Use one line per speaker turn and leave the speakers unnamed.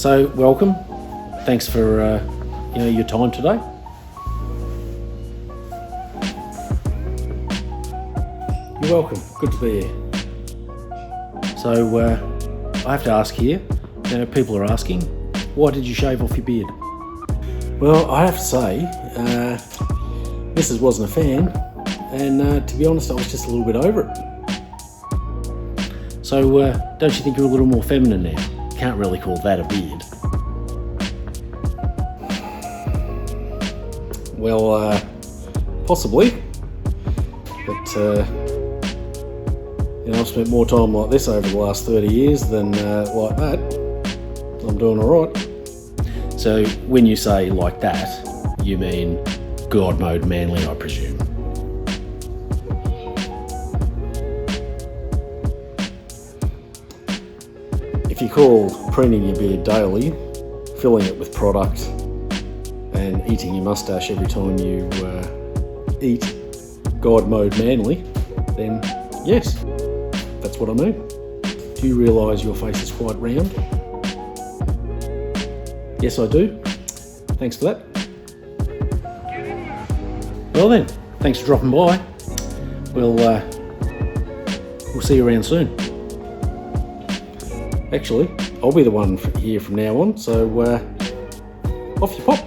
So welcome. Thanks for your time today. You're welcome. Good to be here. So I have to ask here. People are asking, why did you shave off your beard? Well, I have to say, Mrs. wasn't a fan, and to be honest, I was just a little bit over it. So don't you think you're a little more feminine now? Can't really call that a beard. Well, possibly, but I've spent more time like this over the last 30 years than like that. I'm doing all right. So when you say like that, you mean God mode manly, I presume. If you call preening your beard daily, filling it with product, and eating your mustache every time you eat God mode manly, then yes, that's what I mean. Do you realise your face is quite round? Yes, I do. Thanks for that. Well then, thanks for dropping by. We'll see you around soon. Actually, I'll be the one here from now on, so off you pop.